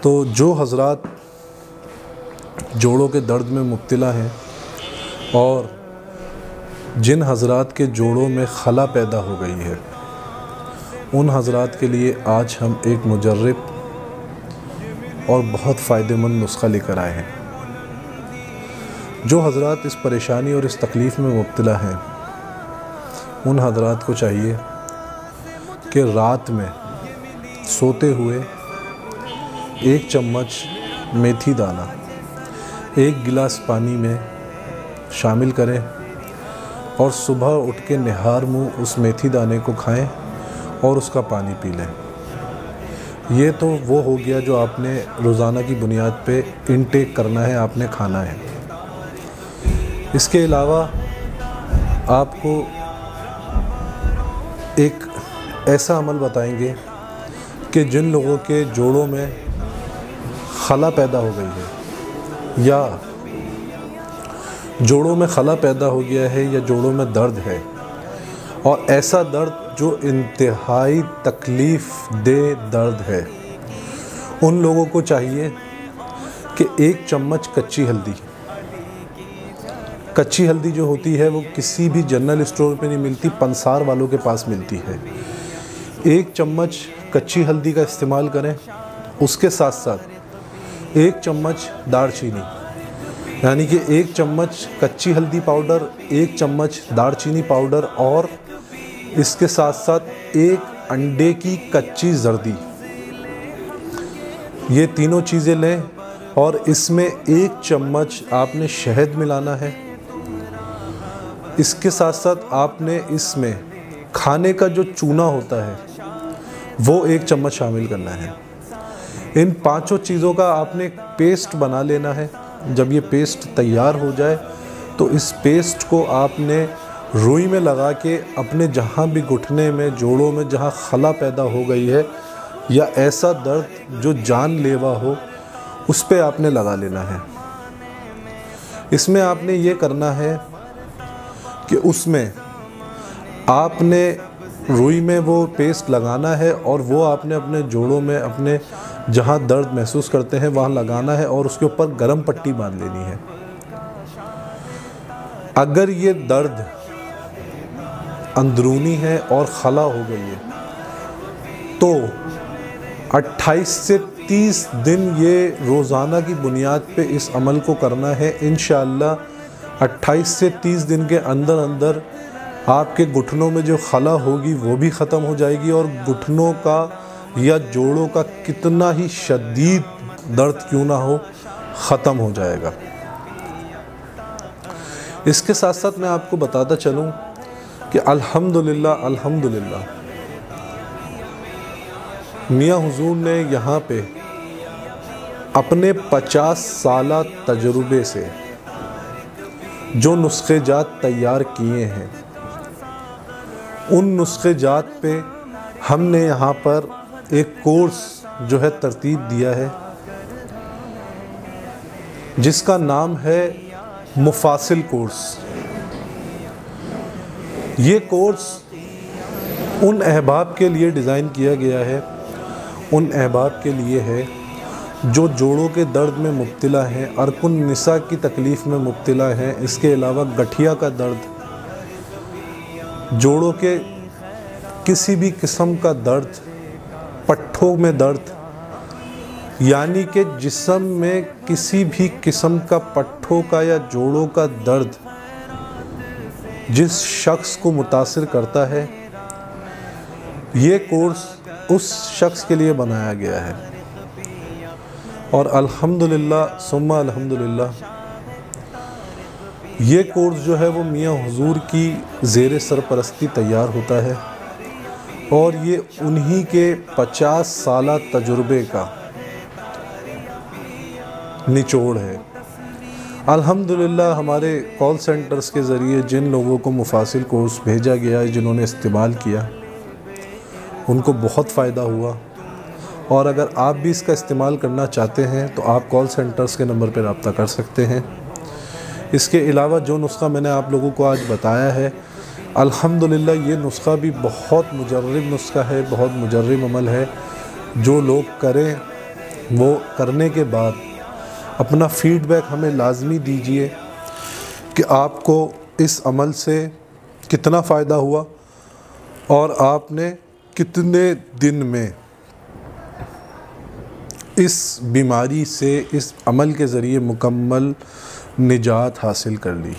तो जो हज़रात जोड़ों के दर्द में मुब्तला हैं और जिन हज़रात के जोड़ों में खला पैदा हो गई है, उन हज़रात के लिए आज हम एक मुजर्रब और बहुत फ़ायदेमंद नुस्ख़ा लेकर आए हैं। जो हज़रात इस परेशानी और इस तकलीफ़ में मुब्तला हैं, उन हज़रात को चाहिए कि रात में सोते हुए 1 चम्मच मेथी दाना 1 गिलास पानी में शामिल करें और सुबह उठ के निहार मुँह उस मेथी दाने को खाएं और उसका पानी पी लें। ये तो वो हो गया जो आपने रोज़ाना की बुनियाद पे इनटेक करना है, आपने खाना है। इसके अलावा आपको एक ऐसा अमल बताएंगे कि जिन लोगों के जोड़ों में खला पैदा हो गई है या जोड़ों में खला पैदा हो गया है या जोड़ों में दर्द है, और ऐसा दर्द जो इंतहाई तकलीफ़ दे दर्द है, उन लोगों को चाहिए कि 1 चम्मच कच्ची हल्दी जो होती है वो किसी भी जनरल स्टोर पे नहीं मिलती, पंसार वालों के पास मिलती है। 1 चम्मच कच्ची हल्दी का इस्तेमाल करें। उसके साथ साथ 1 चम्मच दालचीनी, यानी कि 1 चम्मच कच्ची हल्दी पाउडर, 1 चम्मच दालचीनी पाउडर और इसके साथ साथ 1 अंडे की कच्ची जर्दी, ये तीनों चीज़ें लें और इसमें 1 चम्मच आपने शहद मिलाना है। इसके साथ साथ आपने इसमें खाने का जो चूना होता है वो 1 चम्मच शामिल करना है। इन पांचों चीज़ों का आपने पेस्ट बना लेना है। जब ये पेस्ट तैयार हो जाए तो इस पेस्ट को आपने रुई में लगा के अपने जहाँ भी घुटने में, जोड़ों में जहाँ खला पैदा हो गई है या ऐसा दर्द जो जानलेवा हो, उस पे आपने लगा लेना है। इसमें आपने ये करना है कि उसमें आपने रुई में वो पेस्ट लगाना है और वो आपने अपने जोड़ों में, अपने जहाँ दर्द महसूस करते हैं वहाँ लगाना है और उसके ऊपर गर्म पट्टी बांध लेनी है। अगर ये दर्द अंदरूनी है और खला हो गई है तो 28 से 30 दिन ये रोज़ाना की बुनियाद पे इस अमल को करना है। इंशाअल्लाह 28 से 30 दिन के अंदर अंदर आपके घुटनों में जो खला होगी वो भी ख़त्म हो जाएगी और घुटनों का या जोड़ों का कितना ही शदीद दर्द क्यों ना हो, ख़त्म हो जाएगा। इसके साथ साथ मैं आपको बताता चलूँ कि अल्हम्दुलिल्लाह मियाँ हुजूर ने यहाँ पे अपने 50 साला तजुर्बे से जो नुस्खे जात तैयार किए हैं, उन नुस्खे जात पे हमने यहाँ पर एक कोर्स जो है तरतीब दिया है जिसका नाम है मुफासिल कोर्स। ये कोर्स उन अहबाब के लिए डिज़ाइन किया गया है, उन अहबाब के लिए है जो जोड़ों के दर्द में मुब्तला हैं, अरकुन निसा की तकलीफ़ में मुब्तला हैं। इसके अलावा गठिया का दर्द, जोड़ों के किसी भी किस्म का दर्द, पट्ठों में दर्द, यानी कि जिस्म में किसी भी किस्म का पट्ठों का या जोड़ों का दर्द जिस शख्स को मुतासिर करता है, ये कोर्स उस शख्स के लिए बनाया गया है। और अल्हम्दुलिल्लाह सुम्मा अल्हम्दुलिल्लाह ये कोर्स जो है वो मियाँ हुजूर की ज़ेरे सरपरस्ती तैयार होता है और ये उन्हीं के 50 साला तजुर्बे का निचोड़ है। अल्हम्दुलिल्लाह हमारे कॉल सेंटर्स के ज़रिए जिन लोगों को मुफासिल कोर्स भेजा गया है, जिन्होंने इस्तेमाल किया, उनको बहुत फ़ायदा हुआ। और अगर आप भी इसका इस्तेमाल करना चाहते हैं तो आप कॉल सेंटर्स के नंबर पर रब्ता कर सकते हैं। इसके अलावा जो नुस्ख़ा मैंने आप लोगों को आज बताया है, अल्हम्दुलिल्लाह ये नुस्ख़ा भी बहुत मुजर्रब नुस्ख़ा है, बहुत मुजर्रब अमल है। जो लोग करें वो करने के बाद अपना फीडबैक हमें लाजमी दीजिए कि आपको इस अमल से कितना फ़ायदा हुआ और आपने कितने दिन में इस बीमारी से इस अमल के ज़रिए मुकम्मल निजात हासिल कर ली।